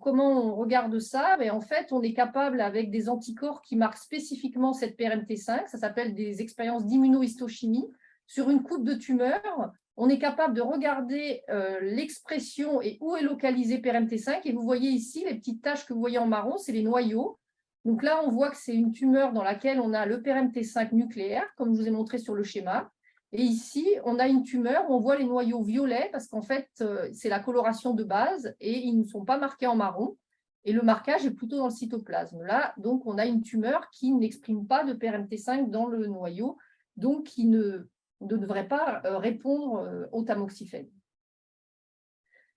Comment on regarde ça? En fait, on est capable, avec des anticorps qui marquent spécifiquement cette PRMT5, ça s'appelle des expériences d'immunohistochimie, sur une coupe de tumeur, on est capable de regarder l'expression et où est localisé PRMT5. Et vous voyez ici, les petites taches que vous voyez en marron, c'est les noyaux. Donc là, on voit que c'est une tumeur dans laquelle on a le PRMT5 nucléaire, comme je vous ai montré sur le schéma. Et ici, on a une tumeur où on voit les noyaux violets parce qu'en fait, c'est la coloration de base et ils ne sont pas marqués en marron. Et le marquage est plutôt dans le cytoplasme. Là, donc, on a une tumeur qui n'exprime pas de PRMT5 dans le noyau, donc qui ne devrait pas répondre au tamoxifène.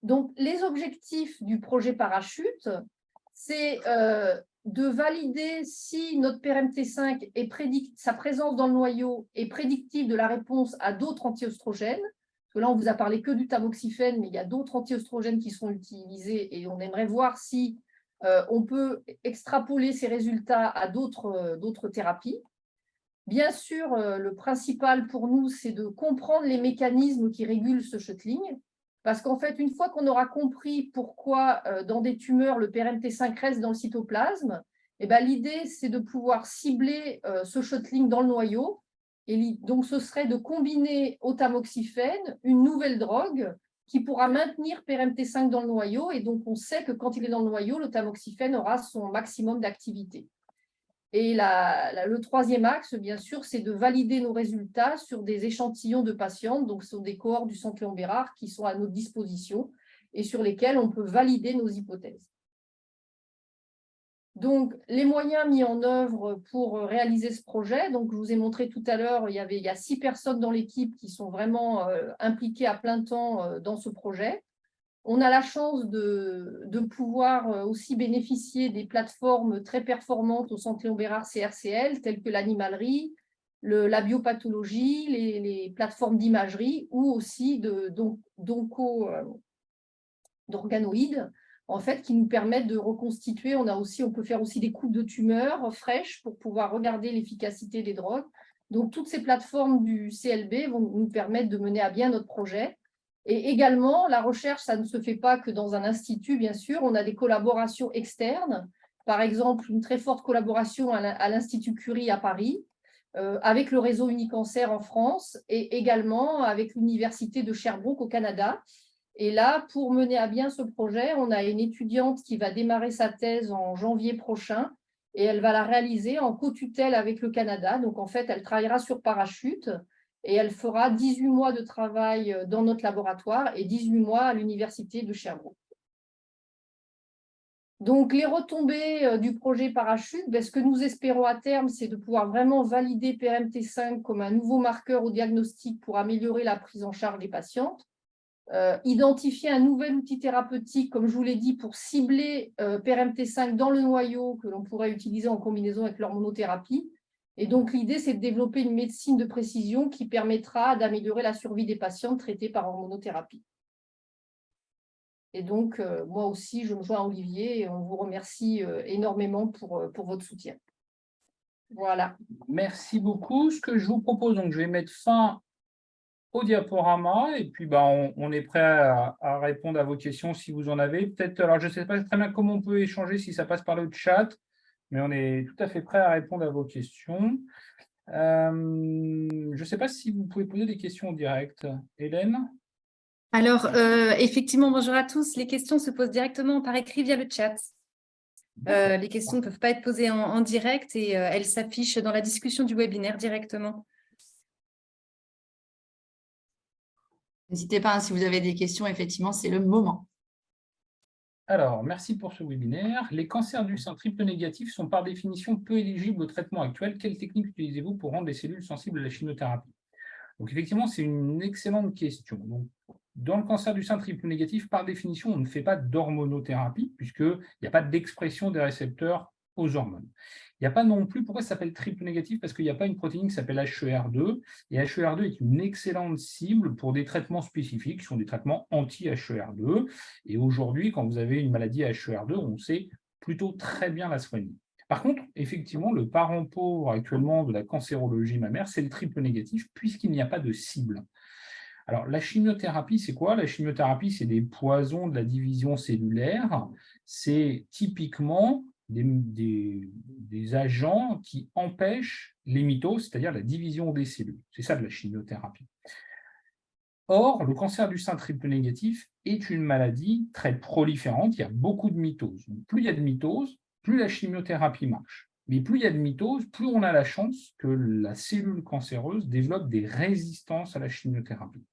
Donc, les objectifs du projet Parachute, c'est de valider si notre PRMT5 sa présence dans le noyau est prédictive de la réponse à d'autres anti-œstrogènes. Parce que là, on vous a parlé que du tamoxifène, mais il y a d'autres anti-œstrogènes qui sont utilisés et on aimerait voir si on peut extrapoler ces résultats à d'autres thérapies. Bien sûr, le principal pour nous, c'est de comprendre les mécanismes qui régulent ce shuttling. Parce qu'en fait, une fois qu'on aura compris pourquoi dans des tumeurs, le PRMT5 reste dans le cytoplasme, l'idée, c'est de pouvoir cibler ce shuttling dans le noyau. Et donc, ce serait de combiner au tamoxifène une nouvelle drogue qui pourra maintenir PRMT5 dans le noyau. Et donc, on sait que quand il est dans le noyau, le tamoxifène aura son maximum d'activité. Et le troisième axe, bien sûr, c'est de valider nos résultats sur des échantillons de patientes, donc sur des cohortes du Centre Léon Bérard qui sont à notre disposition et sur lesquels on peut valider nos hypothèses. Donc, les moyens mis en œuvre pour réaliser ce projet, donc je vous ai montré tout à l'heure, il y a 6 personnes dans l'équipe qui sont vraiment impliquées à plein temps dans ce projet. On a la chance de pouvoir aussi bénéficier des plateformes très performantes au Centre Léon Bérard CRCL, telles que l'animalerie, la biopathologie, les plateformes d'imagerie ou aussi d'organoïdes, en fait, qui nous permettent de reconstituer. On peut faire aussi des coupes de tumeurs fraîches pour pouvoir regarder l'efficacité des drogues. Donc, toutes ces plateformes du CLB vont nous permettre de mener à bien notre projet. Et également, la recherche, ça ne se fait pas que dans un institut, bien sûr. On a des collaborations externes. Par exemple, une très forte collaboration à l'Institut Curie à Paris, avec le réseau Unicancer en France et également avec l'Université de Sherbrooke au Canada. Et là, pour mener à bien ce projet, on a une étudiante qui va démarrer sa thèse en janvier prochain et elle va la réaliser en co-tutelle avec le Canada. Donc, en fait, elle travaillera sur Parachute et elle fera 18 mois de travail dans notre laboratoire et 18 mois à l'Université de Sherbrooke. Donc, les retombées du projet Parachute, ce que nous espérons à terme, c'est de pouvoir vraiment valider PRMT5 comme un nouveau marqueur au diagnostic pour améliorer la prise en charge des patientes. Identifier un nouvel outil thérapeutique, comme je vous l'ai dit, pour cibler PRMT5 dans le noyau que l'on pourrait utiliser en combinaison avec l'hormonothérapie. Et donc, l'idée, c'est de développer une médecine de précision qui permettra d'améliorer la survie des patients traités par hormonothérapie. Et donc, moi aussi, je me joins à Olivier et on vous remercie énormément pour votre soutien. Voilà. Merci beaucoup. Ce que je vous propose, donc je vais mettre fin au diaporama et puis on est prêt à répondre à vos questions si vous en avez. Peut-être, alors je ne sais pas très bien comment on peut échanger, si ça passe par le chat, mais on est tout à fait prêt à répondre à vos questions. Je ne sais pas si vous pouvez poser des questions en direct. Hélène? Alors, effectivement, bonjour à tous. Les questions se posent directement par écrit via le chat. Les questions ne peuvent pas être posées en direct et elles s'affichent dans la discussion du webinaire directement. N'hésitez pas, hein, si vous avez des questions, effectivement, c'est le moment. Alors, merci pour ce webinaire. Les cancers du sein triple négatif sont par définition peu éligibles au traitement actuel. Quelle technique utilisez-vous pour rendre les cellules sensibles à la chimiothérapie? Donc, effectivement, c'est une excellente question. Donc, dans le cancer du sein triple négatif, par définition, on ne fait pas d'hormonothérapie puisqu'il n'y a pas d'expression des récepteurs aux hormones. Il n'y a pas non plus, pourquoi ça s'appelle triple négatif? Parce qu'il n'y a pas une protéine qui s'appelle HER2, et HER2 est une excellente cible pour des traitements spécifiques, qui sont des traitements anti-HER2, et aujourd'hui, quand vous avez une maladie HER2, on sait plutôt très bien la soigner. Par contre, effectivement, le parent pauvre actuellement de la cancérologie mammaire, c'est le triple négatif, puisqu'il n'y a pas de cible. Alors, la chimiothérapie, c'est quoi? La chimiothérapie, c'est des poisons de la division cellulaire. C'est typiquement des agents qui empêchent les mitoses, c'est-à-dire la division des cellules. C'est ça de la chimiothérapie. Or, le cancer du sein triple négatif est une maladie très proliférante. Il y a beaucoup de mitoses. Donc, plus il y a de mitoses, plus la chimiothérapie marche. Mais plus il y a de mitoses, plus on a la chance que la cellule cancéreuse développe des résistances à la chimiothérapie.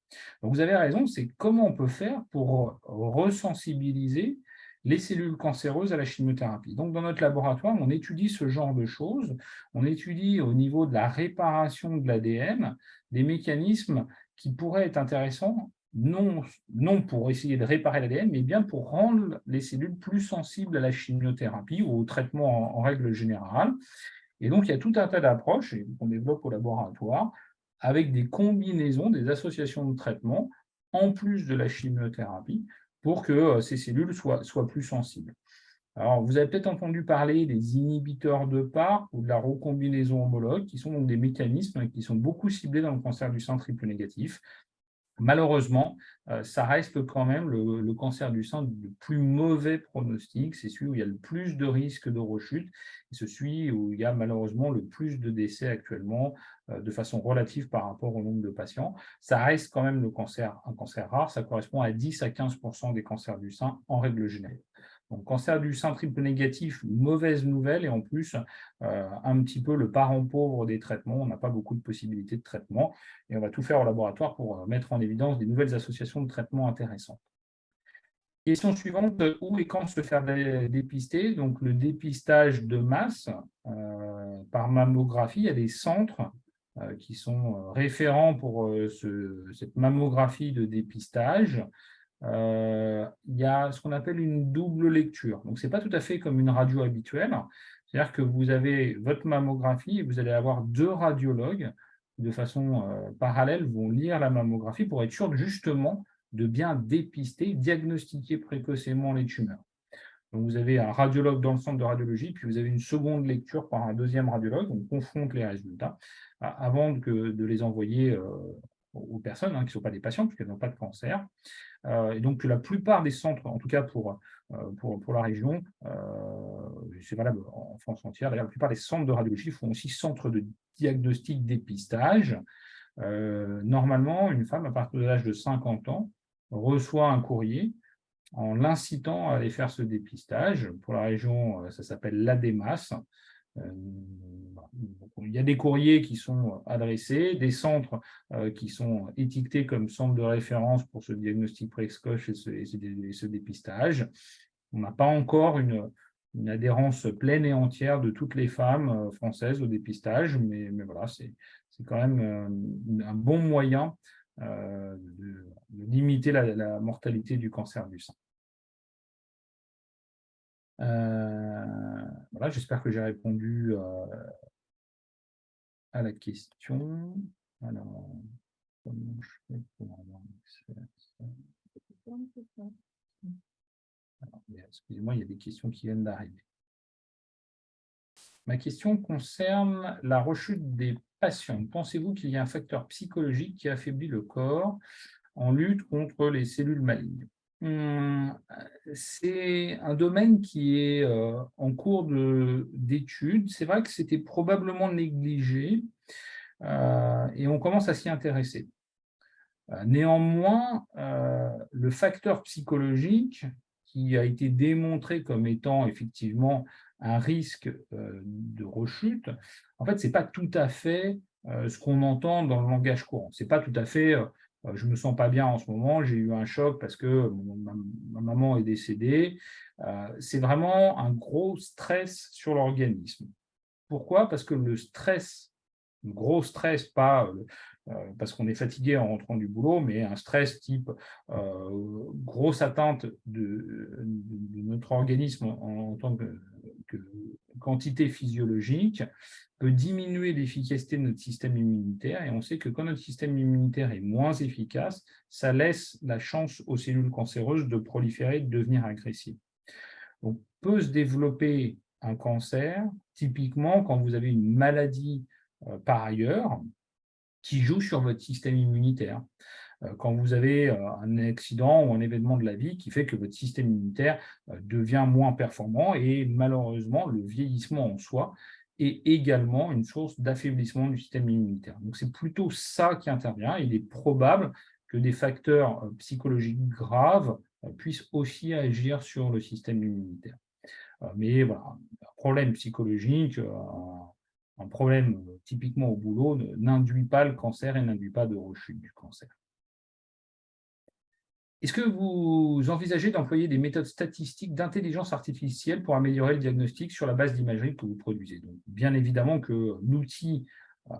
Donc vous avez raison, c'est comment on peut faire pour resensibiliser les cellules cancéreuses à la chimiothérapie. Donc dans notre laboratoire, on étudie ce genre de choses. On étudie au niveau de la réparation de l'ADN des mécanismes qui pourraient être intéressants, non pour essayer de réparer l'ADN, mais bien pour rendre les cellules plus sensibles à la chimiothérapie ou au traitement en règle générale. Et donc, il y a tout un tas d'approches qu'on développe au laboratoire avec des combinaisons, des associations de traitement, en plus de la chimiothérapie, pour que ces cellules soient plus sensibles. Alors, vous avez peut-être entendu parler des inhibiteurs de PARP ou de la recombinaison homologue, qui sont donc des mécanismes qui sont beaucoup ciblés dans le cancer du sein triple négatif. Malheureusement, ça reste quand même le cancer du sein le plus mauvais pronostic, c'est celui où il y a le plus de risques de rechute, et c'est celui où il y a malheureusement le plus de décès actuellement de façon relative par rapport au nombre de patients. Ça reste quand même un cancer rare, ça correspond à 10 à 15% des cancers du sein en règle générale. Donc, cancer du sein triple négatif, mauvaise nouvelle, et en plus, un petit peu le parent pauvre des traitements. On n'a pas beaucoup de possibilités de traitement, et on va tout faire au laboratoire pour mettre en évidence des nouvelles associations de traitement intéressantes. Question suivante, où et quand se faire dépister? Donc, le dépistage de masse par mammographie, il y a des centres qui sont référents pour cette mammographie de dépistage. Il y a ce qu'on appelle une double lecture. Donc, ce n'est pas tout à fait comme une radio habituelle. C'est-à-dire que vous avez votre mammographie et vous allez avoir deux radiologues qui, de façon parallèle, vont lire la mammographie pour être sûr justement de bien dépister, diagnostiquer précocement les tumeurs. Donc, vous avez un radiologue dans le centre de radiologie, puis vous avez une seconde lecture par un deuxième radiologue. On confronte les résultats avant de les envoyer aux personnes qui ne sont pas des patients, puisqu'elles n'ont pas de cancer. Et donc, la plupart des centres, en tout cas pour la région, c'est valable en France entière, d'ailleurs, la plupart des centres de radiologie font aussi centre de diagnostic dépistage. Normalement, une femme, à partir de l'âge de 50 ans, reçoit un courrier en l'incitant à aller faire ce dépistage. Pour la région, ça s'appelle l'ADEMAS. Il y a des courriers qui sont adressés, des centres qui sont étiquetés comme centres de référence pour ce diagnostic précoce et ce dépistage. On n'a pas encore une adhérence pleine et entière de toutes les femmes françaises au dépistage, mais voilà, c'est quand même un bon moyen de limiter la mortalité du cancer du sein. Voilà, j'espère que j'ai répondu à la question. Alors, comment je fais pour avoir accès à ça? Excusez-moi, il y a des questions qui viennent d'arriver. Ma question concerne la rechute des patiente. Pensez-vous qu'il y a un facteur psychologique qui affaiblit le corps en lutte contre les cellules malignes? C'est un domaine qui est en cours d'étude. C'est vrai que c'était probablement négligé et on commence à s'y intéresser. Néanmoins, le facteur psychologique qui a été démontré comme étant effectivement un risque de rechute, en fait, ce n'est pas tout à fait ce qu'on entend dans le langage courant. Ce n'est pas tout à fait je ne me sens pas bien en ce moment, j'ai eu un choc parce que ma maman est décédée. C'est vraiment un gros stress sur l'organisme. Pourquoi? Parce que le stress, le gros stress, pas parce qu'on est fatigué en rentrant du boulot, mais un stress type grosse atteinte de notre organisme en tant que quantité physiologique, peut diminuer l'efficacité de notre système immunitaire. Et on sait que quand notre système immunitaire est moins efficace, ça laisse la chance aux cellules cancéreuses de proliférer, de devenir agressives. Donc, peut se développer un cancer, typiquement quand vous avez une maladie par ailleurs, qui joue sur votre système immunitaire. Quand vous avez un accident ou un événement de la vie qui fait que votre système immunitaire devient moins performant et malheureusement, le vieillissement en soi est également une source d'affaiblissement du système immunitaire. Donc, c'est plutôt ça qui intervient. Il est probable que des facteurs psychologiques graves puissent aussi agir sur le système immunitaire. Mais voilà, un problème psychologique, un problème typiquement au boulot n'induit pas le cancer et n'induit pas de rechute du cancer. Est-ce que vous envisagez d'employer des méthodes statistiques d'intelligence artificielle pour améliorer le diagnostic sur la base d'imagerie que vous produisez? Donc, bien évidemment que l'outil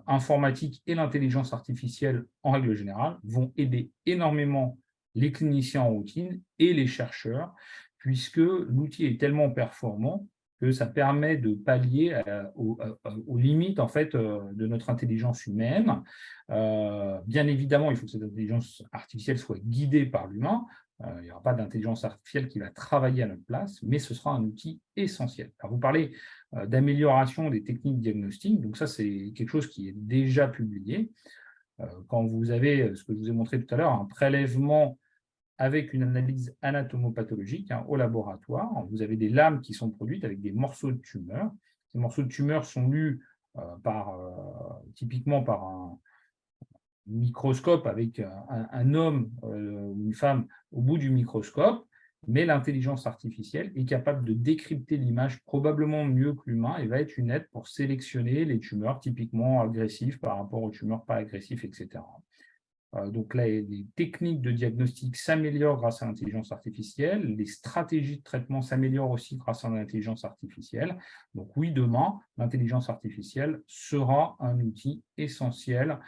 informatique et l'intelligence artificielle, en règle générale, vont aider énormément les cliniciens en routine et les chercheurs, puisque l'outil est tellement performant que ça permet de pallier aux limites en fait, de notre intelligence humaine. Bien évidemment, il faut que cette intelligence artificielle soit guidée par l'humain. Il n'y aura pas d'intelligence artificielle qui va travailler à notre place, mais ce sera un outil essentiel. Alors, vous parlez d'amélioration des techniques diagnostiques, donc ça, c'est quelque chose qui est déjà publié. Quand vous avez, ce que je vous ai montré tout à l'heure, un prélèvement avec une analyse anatomopathologique au laboratoire. Vous avez des lames qui sont produites avec des morceaux de tumeurs. Ces morceaux de tumeurs sont lus typiquement par un microscope avec un homme ou une femme au bout du microscope, mais l'intelligence artificielle est capable de décrypter l'image probablement mieux que l'humain et va être une aide pour sélectionner les tumeurs typiquement agressives par rapport aux tumeurs pas agressives, etc. Donc là, les techniques de diagnostic s'améliorent grâce à l'intelligence artificielle, les stratégies de traitement s'améliorent aussi grâce à l'intelligence artificielle. Donc oui, demain, l'intelligence artificielle sera un outil essentiel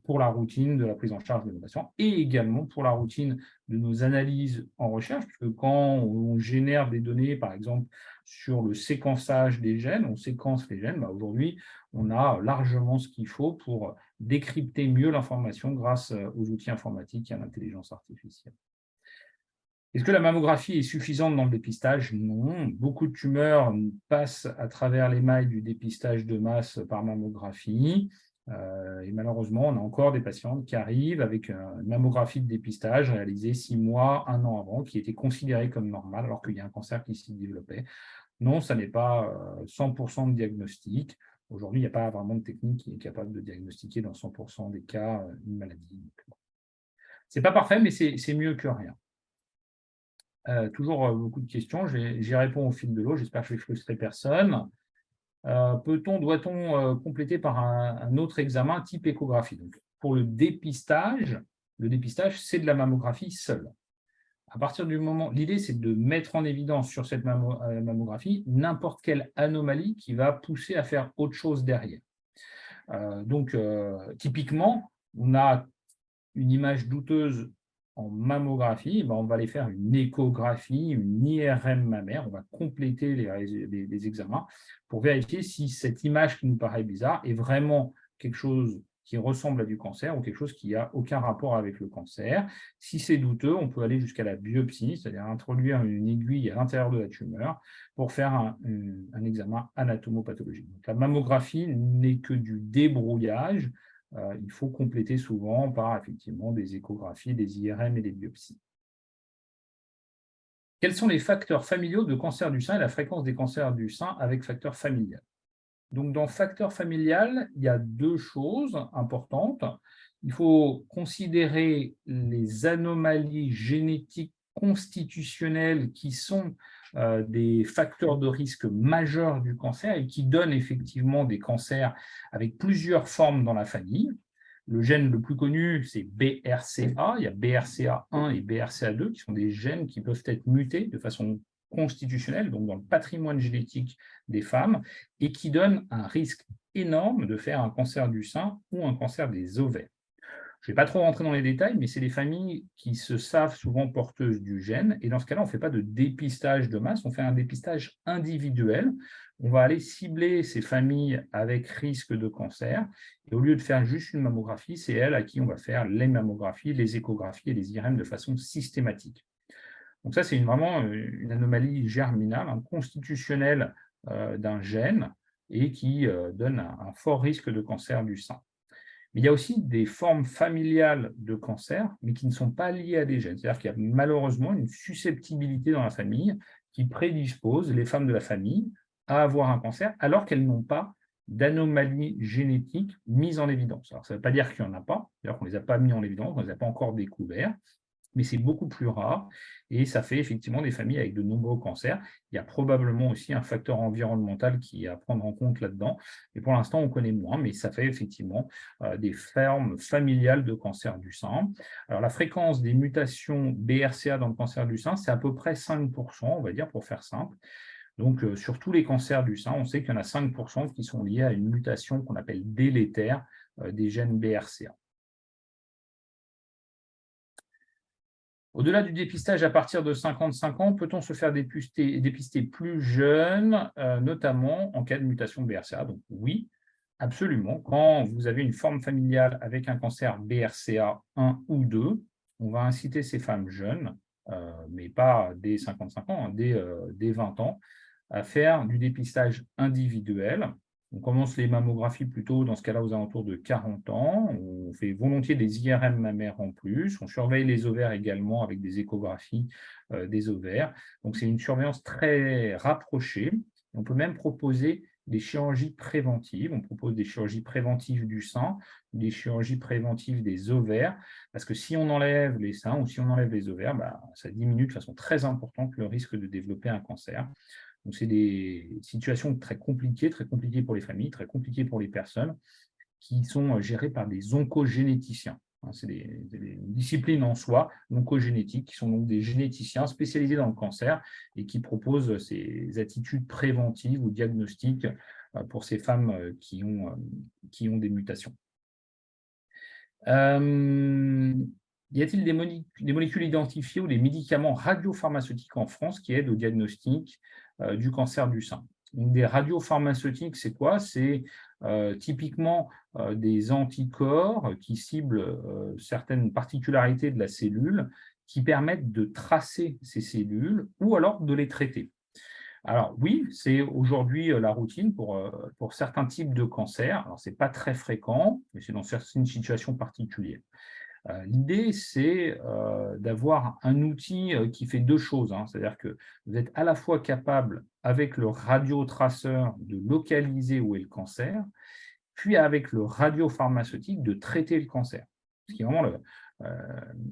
pour la routine de la prise en charge de nos patients et également pour la routine de nos analyses en recherche, puisque quand on génère des données, par exemple, sur le séquençage des gènes, on séquence les gènes, aujourd'hui, on a largement ce qu'il faut pour décrypter mieux l'information grâce aux outils informatiques et à l'intelligence artificielle. Est-ce que la mammographie est suffisante dans le dépistage? Non. Beaucoup de tumeurs passent à travers les mailles du dépistage de masse par mammographie. Et malheureusement, on a encore des patientes qui arrivent avec une mammographie de dépistage réalisée 6 mois, 1 an avant, qui était considérée comme normale alors qu'il y a un cancer qui s'y développait. Non, ça n'est pas 100% de diagnostic. Aujourd'hui, il n'y a pas vraiment de technique qui est capable de diagnostiquer dans 100% des cas une maladie. Ce n'est pas parfait, mais c'est mieux que rien. Toujours beaucoup de questions. J'y réponds au fil de l'eau. J'espère que je ne vais frustrer personne. Doit-on compléter par un autre examen type échographie? Donc, pour le dépistage, c'est de la mammographie seule. À partir du moment, l'idée, c'est de mettre en évidence sur cette mammographie n'importe quelle anomalie qui va pousser à faire autre chose derrière. Typiquement, on a une image douteuse en mammographie, on va aller faire une échographie, une IRM mammaire, on va compléter les examens pour vérifier si cette image qui nous paraît bizarre est vraiment quelque chose qui ressemble à du cancer ou quelque chose qui n'a aucun rapport avec le cancer. Si c'est douteux, on peut aller jusqu'à la biopsie, c'est-à-dire introduire une aiguille à l'intérieur de la tumeur pour faire un examen anatomopathologique. Donc, la mammographie n'est que du débrouillage. Il faut compléter souvent par effectivement des échographies, des IRM et des biopsies. Quels sont les facteurs familiaux de cancer du sein et la fréquence des cancers du sein avec facteur familial? Donc, dans facteur familial, il y a deux choses importantes. Il faut considérer les anomalies génétiques constitutionnelles qui sont des facteurs de risque majeurs du cancer et qui donnent effectivement des cancers avec plusieurs formes dans la famille. Le gène le plus connu, c'est BRCA. Il y a BRCA1 et BRCA2 qui sont des gènes qui peuvent être mutés de façon constitutionnelle, donc dans le patrimoine génétique des femmes, et qui donnent un risque énorme de faire un cancer du sein ou un cancer des ovaires. Je ne vais pas trop rentrer dans les détails, mais c'est des familles qui se savent souvent porteuses du gène, et dans ce cas-là, on ne fait pas de dépistage de masse, on fait un dépistage individuel. On va aller cibler ces familles avec risque de cancer, et au lieu de faire juste une mammographie, c'est elles à qui on va faire les mammographies, les échographies et les IRM de façon systématique. Donc ça, c'est vraiment une anomalie germinale, constitutionnelle d'un gène et qui donne un fort risque de cancer du sein. Mais il y a aussi des formes familiales de cancer, mais qui ne sont pas liées à des gènes. C'est-à-dire qu'il y a malheureusement une susceptibilité dans la famille qui prédispose les femmes de la famille à avoir un cancer alors qu'elles n'ont pas d'anomalies génétiques mises en évidence. Alors, ça ne veut pas dire qu'il n'y en a pas, d'ailleurs qu'on ne les a pas mis en évidence, on ne les a pas encore découverts, mais c'est beaucoup plus rare et ça fait effectivement des familles avec de nombreux cancers. Il y a probablement aussi un facteur environnemental qui est à prendre en compte là-dedans. Et pour l'instant, on connaît moins, mais ça fait effectivement des formes familiales de cancer du sein. Alors, la fréquence des mutations BRCA dans le cancer du sein, c'est à peu près 5%, on va dire, pour faire simple. Donc, sur tous les cancers du sein, on sait qu'il y en a 5% qui sont liés à une mutation qu'on appelle délétère des gènes BRCA. Au-delà du dépistage à partir de 55 ans, peut-on se faire dépister plus jeune, notamment en cas de mutation BRCA? Donc oui, absolument. Quand vous avez une forme familiale avec un cancer BRCA 1 ou 2, on va inciter ces femmes jeunes, mais pas dès 55 ans, dès 20 ans, à faire du dépistage individuel. On commence les mammographies plutôt dans ce cas-là aux alentours de 40 ans. On fait volontiers des IRM mammaires en plus. On surveille les ovaires également avec des échographies des ovaires. Donc, c'est une surveillance très rapprochée. On peut même proposer des chirurgies préventives. On propose des chirurgies préventives du sein, des chirurgies préventives des ovaires, parce que si on enlève les seins ou si on enlève les ovaires, ça diminue de façon très importante le risque de développer un cancer. Donc, c'est des situations très compliquées pour les familles, très compliquées pour les personnes, qui sont gérées par des oncogénéticiens. C'est des disciplines en soi, l'oncogénétique, qui sont donc des généticiens spécialisés dans le cancer et qui proposent ces attitudes préventives ou diagnostiques pour ces femmes qui ont des mutations. Y a-t-il des molécules identifiées ou des médicaments radiopharmaceutiques en France qui aident au diagnostic du cancer du sein? Donc, des radiopharmaceutiques, c'est quoi? C'est typiquement des anticorps qui ciblent certaines particularités de la cellule qui permettent de tracer ces cellules ou alors de les traiter. Alors oui, c'est aujourd'hui la routine pour certains types de cancers. Alors, ce n'est pas très fréquent, mais c'est dans certaines situations particulières. L'idée, c'est d'avoir un outil qui fait deux choses. C'est-à-dire que vous êtes à la fois capable, avec le radiotraceur, de localiser où est le cancer, puis avec le radiopharmaceutique, de traiter le cancer. Ce qui est vraiment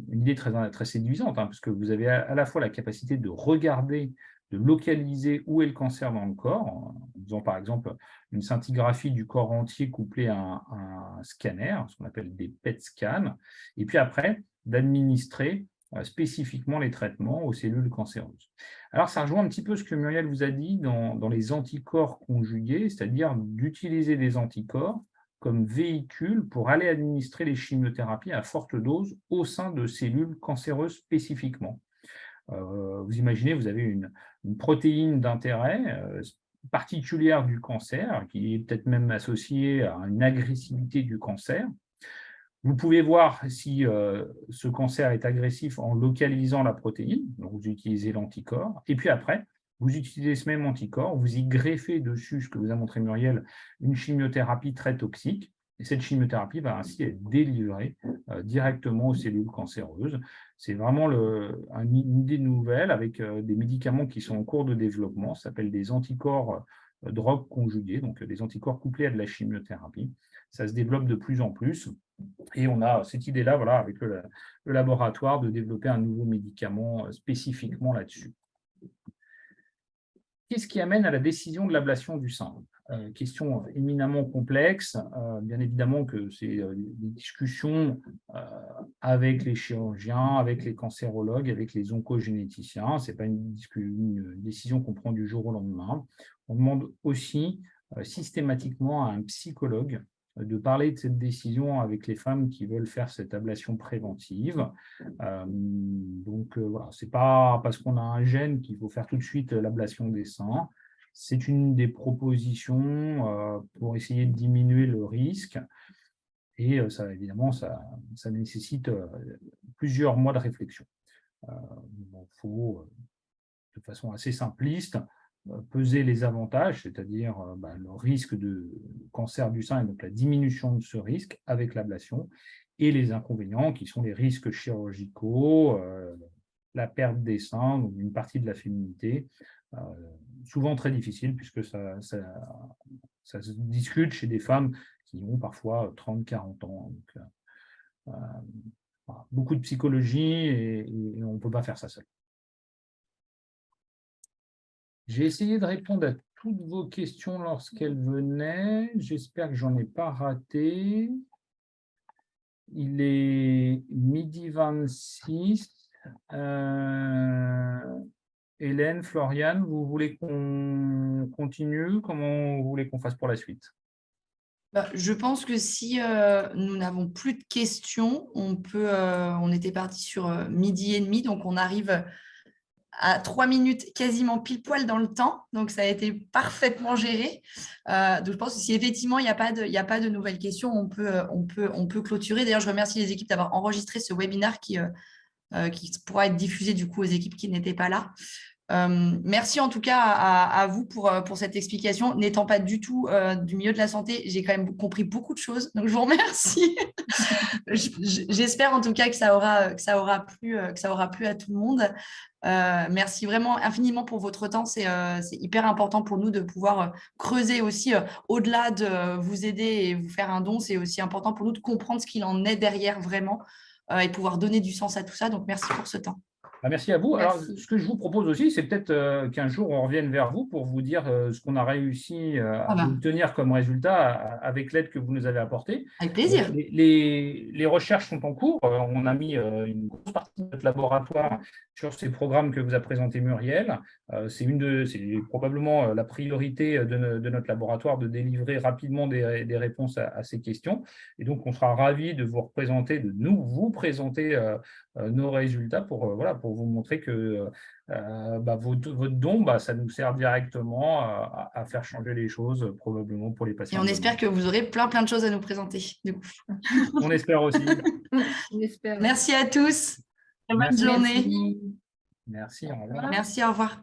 une idée très, très séduisante, puisque vous avez à la fois la capacité de regarder, de localiser où est le cancer dans le corps, en faisant par exemple une scintigraphie du corps entier couplée à un scanner, ce qu'on appelle des PET scans, et puis après d'administrer spécifiquement les traitements aux cellules cancéreuses. Alors, ça rejoint un petit peu ce que Muriel vous a dit dans les anticorps conjugués, c'est-à-dire d'utiliser des anticorps comme véhicule pour aller administrer les chimiothérapies à forte dose au sein de cellules cancéreuses spécifiquement. Vous imaginez, vous avez une protéine d'intérêt particulière du cancer, qui est peut-être même associée à une agressivité du cancer, Vous pouvez voir si ce cancer est agressif en localisant la protéine. Donc, vous utilisez l'anticorps. Et puis après, vous utilisez ce même anticorps, vous y greffez dessus, ce que vous a montré Muriel, une chimiothérapie très toxique. Et cette chimiothérapie va ainsi être délivrée directement aux cellules cancéreuses. C'est vraiment une idée nouvelle avec des médicaments qui sont en cours de développement. Ça s'appelle des anticorps drogue conjugués, donc des anticorps couplés à de la chimiothérapie. Ça se développe de plus en plus. Et on a cette idée-là, voilà, avec le laboratoire, de développer un nouveau médicament spécifiquement là-dessus. Qu'est-ce qui amène à la décision de l'ablation du sein? Question éminemment complexe. Bien évidemment que c'est des discussions avec les chirurgiens, avec les cancérologues, avec les oncogénéticiens. Ce n'est pas une décision qu'on prend du jour au lendemain. On demande aussi systématiquement à un psychologue de parler de cette décision avec les femmes qui veulent faire cette ablation préventive. Voilà, ce n'est pas parce qu'on a un gène qu'il faut faire tout de suite l'ablation des seins. C'est une des propositions pour essayer de diminuer le risque. Et ça, évidemment, ça nécessite plusieurs mois de réflexion. Il faut, de façon assez simpliste, peser les avantages, c'est-à-dire le risque de cancer du sein et donc la diminution de ce risque avec l'ablation, et les inconvénients qui sont les risques chirurgicaux, la perte des seins, donc une partie de la féminité, souvent très difficile puisque ça se discute chez des femmes qui ont parfois 30-40 ans. Donc, voilà, beaucoup de psychologie et on ne peut pas faire ça seul. J'ai essayé de répondre à toutes vos questions lorsqu'elles venaient. J'espère que je n'en ai pas raté. Il est 12h26. Hélène, Floriane, vous voulez qu'on continue? Comment vous voulez qu'on fasse pour la suite? Je pense que si nous n'avons plus de questions, on était parti sur 12h30, donc on arrive à 3 minutes quasiment pile poil dans le temps, donc ça a été parfaitement géré. Donc je pense que si effectivement il n'y a pas de nouvelles questions, on peut clôturer. D'ailleurs, je remercie les équipes d'avoir enregistré ce webinaire qui pourra être diffusé du coup aux équipes qui n'étaient pas là. Merci en tout cas à vous pour cette explication. N'étant pas du tout du milieu de la santé, j'ai quand même compris beaucoup de choses, donc je vous remercie. J'espère en tout cas que ça aura plu à tout le monde. Merci vraiment infiniment pour votre temps. C'est hyper important pour nous de pouvoir creuser aussi au-delà de vous aider et vous faire un don. C'est aussi important pour nous de comprendre ce qu'il en est derrière vraiment et pouvoir donner du sens à tout ça. Donc merci pour ce temps. Merci à vous. Merci. Alors, ce que je vous propose aussi, c'est peut-être qu'un jour, on revienne vers vous pour vous dire ce qu'on a réussi à obtenir comme résultat avec l'aide que vous nous avez apportée. Avec plaisir. Les recherches sont en cours. On a mis une grosse partie de notre laboratoire sur ces programmes que vous a présenté Muriel. C'est probablement la priorité de notre laboratoire de délivrer rapidement des réponses à ces questions. Et donc, on sera ravis de vous présenter nos résultats pour vous montrer que votre don, ça nous sert directement à faire changer les choses, probablement pour les patients. Et on espère que vous aurez plein de choses à nous présenter. Du coup. On espère aussi. On espère. Merci à tous. Bonne journée. Merci, au revoir. Merci, au revoir.